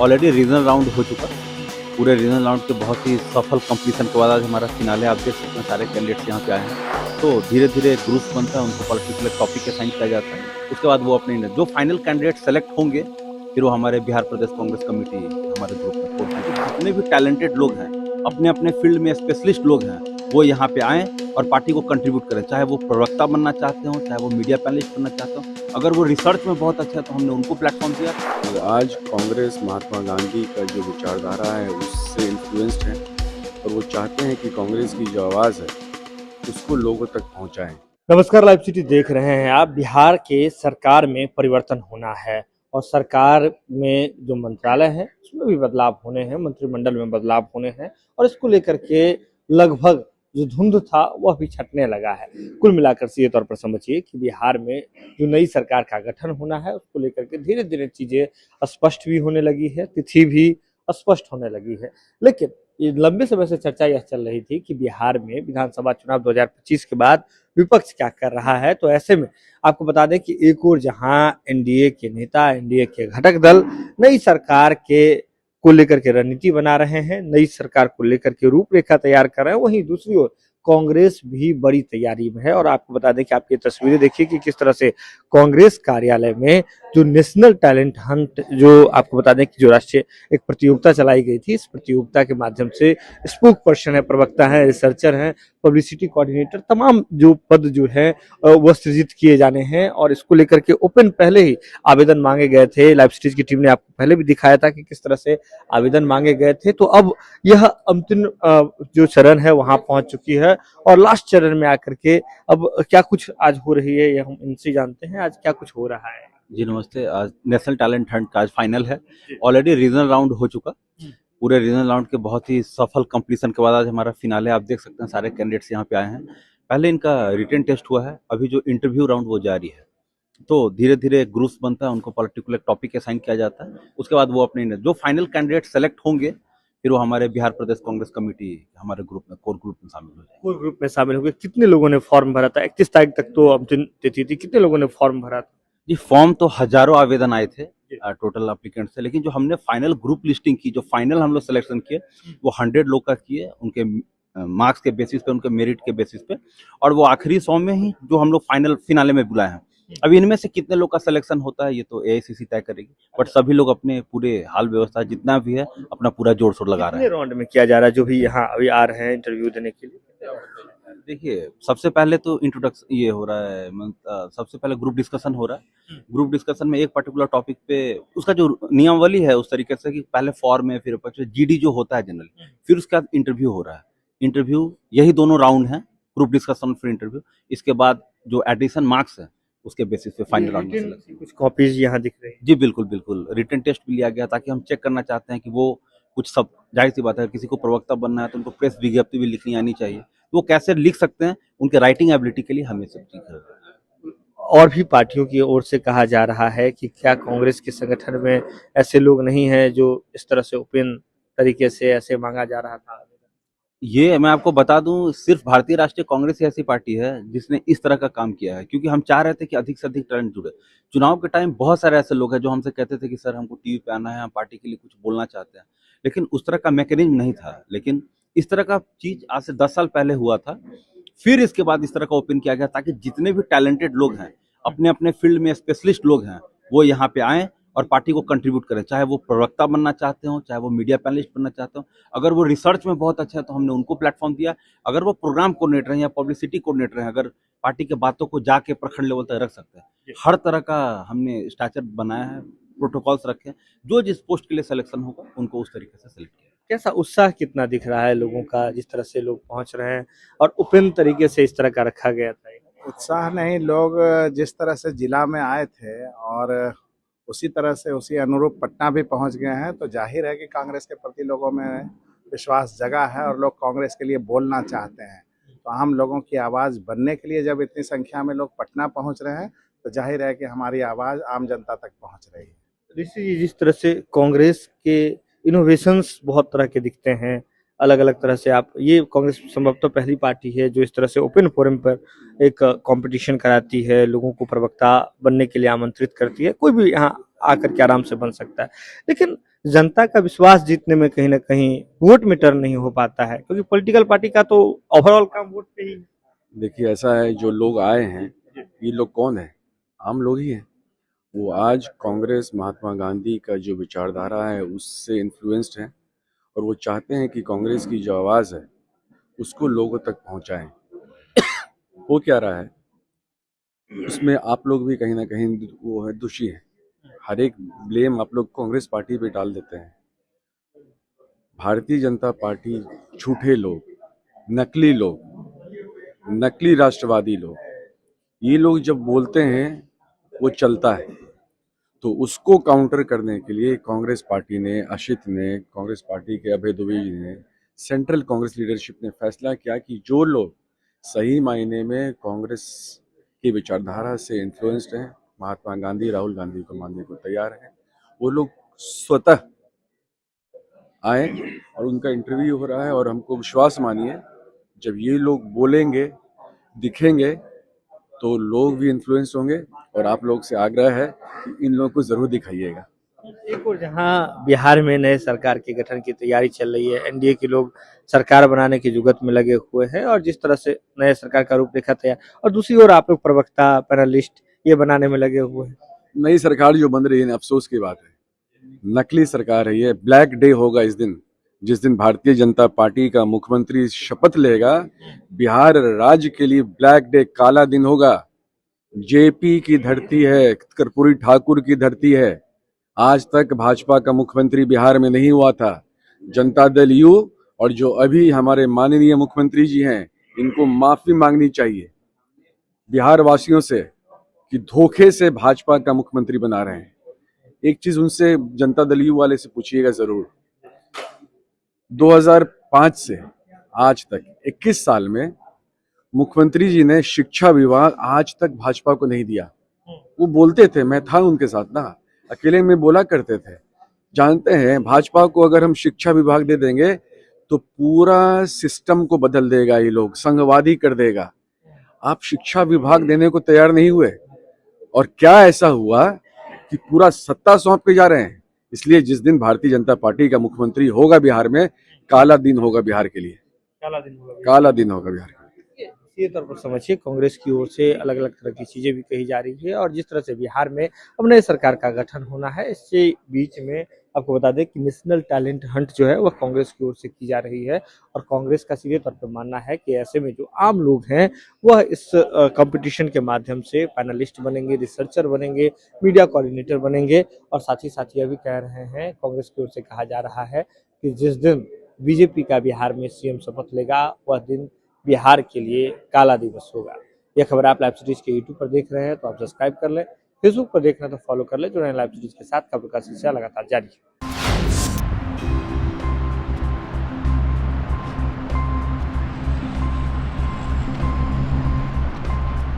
Already regional round हो चुका। पूरे रीजनल राउंड के बहुत ही सफल कंप्लीशन के बाद आज हमारा फिनाले आप देख सकते हैं, सारे कैंडिडेट्स यहाँ पे आए हैं। तो धीरे धीरे ग्रुप्स बनता है, उनको पर्टिकुलर टॉपिक असाइन किया जाता है। उसके बाद वो अपने जो फाइनल कैंडिडेट सेलेक्ट होंगे, फिर वो हमारे बिहार प्रदेश कांग्रेस कमेटी हमारे ग्रुप में पहुंचेगी। जितने भी टैलेंटेड लोग हैं, अपने अपने फील्ड में स्पेशलिस्ट लोग हैं, वो यहाँ पे आएँ और पार्टी को कंट्रीब्यूट करें। चाहे वो प्रवक्ता बनना चाहते हो, चाहे वो मीडिया पैनलिस्ट बनना चाहते हो, अगर वो रिसर्च में बहुत अच्छा है तो हमने उनको प्लेटफॉर्म दिया। आज कांग्रेस महात्मा गांधी का जो विचारधारा है उससे इन्फ्लुएंस्ड है और वो चाहते हैं कि कांग्रेस की जो आवाज़ है उसको लोगों तक पहुंचाएं। नमस्कार, लाइव सिटी देख रहे हैं आप। बिहार के सरकार में परिवर्तन होना है और सरकार में जो मंत्रालय है उसमें भी बदलाव होने हैं, मंत्रिमंडल में बदलाव होने हैं और इसको लेकर के लगभग जो धुंध था वह भी छटने लगा है। कुल मिलाकर सीधे तौर पर समझिए कि बिहार में जो नई सरकार का गठन होना है उसको लेकर के धीरे धीरे चीजें स्पष्ट भी होने लगी है, तिथि भी स्पष्ट होने लगी है। लेकिन ये लंबे समय से चर्चा यह चल रही थी कि बिहार में विधानसभा चुनाव 2025 के बाद विपक्ष क्या कर रहा है। तो ऐसे में आपको बता दें कि एक ओर जहां एनडीए के नेता, एनडीए के घटक दल नई सरकार के को लेकर के रणनीति बना रहे हैं, नई सरकार को लेकर के रूपरेखा तैयार कर रहे हैं, वहीं दूसरी ओर कांग्रेस भी बड़ी तैयारी में है। और आपको बता दें कि आप ये तस्वीरें देखिए कि किस तरह से कांग्रेस कार्यालय में जो नेशनल टैलेंट हंट, जो आपको बता दें कि जो राष्ट्रीय एक प्रतियोगिता चलाई गई थी, इस प्रतियोगिता के माध्यम से स्पोक पर्सन है, प्रवक्ता है, रिसर्चर हैं, पब्लिसिटी कोऑर्डिनेटर, तमाम जो पद जो है वह सृजित किए जाने हैं। और इसको लेकर के ओपन पहले ही आवेदन मांगे गए थे। लाइव स्टेज की टीम ने आपको पहले भी दिखाया था कि किस तरह से आवेदन मांगे गए थे। तो अब यह अंतिम जो चरण है वहां पहुंच चुकी है और लास्ट चरण में आकर के अब क्या कुछ आज हो रही है, यह हम इनसे जानते हैं। आज क्या कुछ हो रहा है? जी नमस्ते। आज नेशनल टैलेंट हंट का आज फाइनल है। ऑलरेडी रीजनल राउंड हो चुका। पूरे रीजनल राउंड के बहुत ही सफल कंप्लीशन के बाद आज हमारा फिनाले आप देख सकते हैं, सारे कैंडिडेट्स यहाँ पे आए हैं। पहले इनका रिटन टेस्ट हुआ है, अभी जो इंटरव्यू राउंड वो जारी है। तो धीरे धीरे ग्रुप्स बनता है, उनको पर्टिकुलर टॉपिक असाइन किया जाता है। उसके बाद वो अपने जो फाइनल कैंडिडेट सेलेक्ट होंगे, फिर वो हमारे बिहार प्रदेश कांग्रेस कमेटी हमारे ग्रुप में कोर ग्रुप में शामिल हो जाए। कोर ग्रुप में शामिल हो गए। कितने लोगों ने फॉर्म भरा था? 31 तारीख तक तो अंतिम तिथि थी। कितने लोगों ने फॉर्म भरा था? जी फॉर्म तो हजारों आवेदन आए थे टोटल एप्लीकेंट से, लेकिन जो हमने फाइनल ग्रुप लिस्टिंग की, जो फाइनल हम लोग सिलेक्शन किए वो 100 लोग का किए, उनके मार्क्स के बेसिस पे, उनके मेरिट के बेसिस पे। और वो आखिरी 100 में ही जो हम लोग फाइनल फिनाले में बुलाए हैं। अभी इनमें से कितने लोग का सिलेक्शन होता है ये तो एआईसीसी तय करेगी, बट सभी लोग अपने पूरे हाल व्यवस्था जितना भी है अपना पूरा जोर शोर लगा रहे हैं। राउंड में किया जा रहा है जो भी यहाँ अभी आ रहे हैं इंटरव्यू देने के लिए? देखिए सबसे पहले तो इंट्रोडक्शन ये हो रहा है, सबसे पहले ग्रुप डिस्कशन हो रहा है। ग्रुप डिस्कशन में एक पर्टिकुलर टॉपिक पे उसका जो नियमावली है उस तरीके से कि पहले फॉर्म है, फिर जीडी जो होता है जनरली, फिर उसके बाद इंटरव्यू हो रहा है। इंटरव्यू यही दोनों राउंड है, ग्रुप डिस्कशन फिर इंटरव्यू। इसके बाद जो एडिशन मार्क्स है उसके बेसिस पे फाइनल राउंड में सिलेक्शन। कुछ कॉपीज यहाँ दिख रही है। जी बिल्कुल बिल्कुल, रिटन टेस्ट भी लिया गया ताकि हम चेक करना चाहते हैं कि वो कुछ, सब जाहिर सी बात है किसी को प्रवक्ता बनना है तो उनको प्रेस विज्ञप्ति भी लिखनी आनी चाहिए, वो कैसे लिख सकते हैं, उनके राइटिंग एबिलिटी के लिए हमें सब चीज। और भी पार्टियों की ओर से कहा जा रहा है कि क्या कांग्रेस के संगठन में ऐसे लोग नहीं हैं जो इस तरह से ओपन तरीके से ऐसे मांगा जा रहा था? ये मैं आपको बता दूं, सिर्फ भारतीय राष्ट्रीय कांग्रेस ही ऐसी पार्टी है जिसने इस तरह का काम किया है, क्योंकि हम चाह रहे थे कि अधिक से अधिक टैलेंट जुड़े। चुनाव के टाइम बहुत सारे ऐसे लोग हैं जो हमसे कहते थे कि सर हमको टीवी पे आना है, हम पार्टी के लिए कुछ बोलना चाहते हैं, लेकिन उस तरह का मैकेनिज्म नहीं था। लेकिन इस तरह का चीज आज से 10 साल पहले हुआ था, फिर इसके बाद इस तरह का ओपन किया गया ताकि जितने भी टैलेंटेड लोग हैं, अपने अपने फील्ड में स्पेशलिस्ट लोग हैं, वो यहाँ पे आएँ और पार्टी को कंट्रीब्यूट करें। चाहे वो प्रवक्ता बनना चाहते हो, चाहे वो मीडिया पैनलिस्ट बनना चाहते हो, अगर वो रिसर्च में बहुत अच्छा है तो हमने उनको प्लेटफॉर्म दिया। अगर वो प्रोग्राम कोऑर्डिनेटर हैं या पब्लिसिटी कोऑर्डिनेटर हैं, अगर पार्टी के बातों को जाके प्रखंड लेवल तक रख सकते हैं, हर तरह का हमने स्ट्रक्चर बनाया है, प्रोटोकॉल्स रखे हैं। जो जिस पोस्ट के लिए सिलेक्शन होगा उनको उस तरीके से सिलेक्ट किया। कैसा उत्साह कितना दिख रहा है लोगों का, जिस तरह से लोग पहुंच रहे हैं और ओपन तरीके से इस तरह का रखा गया था? उत्साह नहीं, लोग जिस तरह से जिला में आए थे और उसी तरह से उसी अनुरूप पटना भी पहुंच गए हैं, तो जाहिर है कि कांग्रेस के प्रति लोगों में विश्वास जगा है और लोग कांग्रेस के लिए बोलना चाहते हैं। तो हम लोगों की आवाज़ बनने के लिए जब इतनी संख्या में लोग पटना पहुंच रहे हैं तो जाहिर है कि हमारी आवाज़ आम जनता तक पहुंच रही है। ऋषि जी, जिस तरह से कांग्रेस के इनोवेशंस बहुत तरह के दिखते हैं, अलग अलग तरह से, आप ये कांग्रेस संभवतः पहली पार्टी है जो इस तरह से ओपन फोरम पर एक कंपटीशन कराती है, लोगों को प्रवक्ता बनने के लिए आमंत्रित करती है। कोई भी यहाँ आकर के आराम से बन सकता है। लेकिन जनता का विश्वास जीतने में कहीं ना कहीं वोट में टर्न नहीं हो पाता है, क्योंकि पॉलिटिकल पार्टी का तो ओवरऑल काम वोट पे ही है। देखिए ऐसा है, जो लोग आए हैं ये लोग कौन है? आम लोग ही हैं। वो आज कांग्रेस महात्मा गांधी का जो विचारधारा है उससे इन्फ्लुएंस्ड हैं और वो चाहते हैं कि कांग्रेस की जो आवाज़ है उसको लोगों तक पहुंचाएं। हो क्या रहा है उसमें आप लोग भी कहीं ना कहीं वो है दोषी हैं। हर एक ब्लेम आप लोग कांग्रेस पार्टी पे डाल देते हैं। भारतीय जनता पार्टी झूठे लोग, नकली लोग, नकली राष्ट्रवादी लोग, ये लोग जब बोलते हैं वो चलता है। तो उसको काउंटर करने के लिए कांग्रेस पार्टी ने, अशित ने, कांग्रेस पार्टी के अभय दुबे जी ने, सेंट्रल कांग्रेस लीडरशिप ने फैसला किया कि जो लोग सही मायने में कांग्रेस की विचारधारा से इन्फ्लुएंस्ड हैं, महात्मा गांधी, राहुल गांधी को मानने को तैयार हैं, वो लोग स्वतः आए और उनका इंटरव्यू हो रहा है। और हमको विश्वास मानिए, जब ये लोग बोलेंगे, दिखेंगे, तो लोग भी इन्फ्लुएंस होंगे। और आप लोग से आग्रह है कि इन लोगों को जरूर दिखाइएगा। एक और जहां बिहार में नए सरकार के गठन की तैयारी चल रही है, एनडीए के लोग सरकार बनाने की जुगत में लगे हुए हैं और जिस तरह से नए सरकार का रूपरेखा तैयार, और दूसरी ओर आप लोग प्रवक्ता, पैनलिस्ट ये बनाने में लगे हुए हैं। नई सरकार जो बन रही है, अफसोस की बात है, नकली सरकार है ये। ब्लैक डे होगा इस दिन, जिस दिन भारतीय जनता पार्टी का मुख्यमंत्री शपथ लेगा। बिहार राज्य के लिए ब्लैक डे, काला दिन होगा। जेपी की धरती है, कर्पूरी ठाकुर की धरती है। आज तक भाजपा का मुख्यमंत्री बिहार में नहीं हुआ था। जनता दल यू और जो अभी हमारे माननीय मुख्यमंत्री जी हैं, इनको माफी मांगनी चाहिए बिहार वासियों से कि धोखे से भाजपा का मुख्यमंत्री बना रहे हैं। एक चीज उनसे, जनता दल यू वाले से पूछिएगा जरूर, 2005 से आज तक 21 साल में मुख्यमंत्री जी ने शिक्षा विभाग आज तक भाजपा को नहीं दिया। वो बोलते थे, मैं था उनके साथ ना, अकेले में बोला करते थे, जानते हैं भाजपा को अगर हम शिक्षा विभाग दे देंगे तो पूरा सिस्टम को बदल देगा, ये लोग संघवादी कर देगा। आप शिक्षा विभाग देने को तैयार नहीं हुए और क्या ऐसा हुआ कि पूरा सत्ता सौंप के जा रहे हैं। इसलिए जिस दिन भारतीय जनता पार्टी का मुख्यमंत्री होगा बिहार में, काला दिन होगा बिहार के लिए, काला दिन होगा बिहार के लिए। ये तौर पर समझिए, कांग्रेस की ओर से अलग अलग तरह की चीजें भी कही जा रही है और जिस तरह से बिहार में अब नए सरकार का गठन होना है, इससे बीच में आपको बता दें कि नेशनल टैलेंट हंट जो है वह कांग्रेस की ओर से की जा रही है और कांग्रेस का सीधे तौर पर मानना है कि ऐसे में जो आम लोग हैं वह इस कंपटीशन के माध्यम से पैनलिस्ट बनेंगे, रिसर्चर बनेंगे, मीडिया कोऑर्डिनेटर बनेंगे। और साथ ही यह भी कह रहे हैं, कांग्रेस की ओर से कहा जा रहा है कि जिस दिन बीजेपी का बिहार में सीएम शपथ लेगा वह दिन बिहार के लिए काला दिवस होगा। यह खबर आप लाइव सीरीज के यूट्यूब पर देख रहे हैं तो आप सब्सक्राइब कर लें, फेसबुक पर देख रहे हैं तो फॉलो कर लें। जो नए लाइव सीरीज के साथ खबर का सिलसिला लगातार जारी है।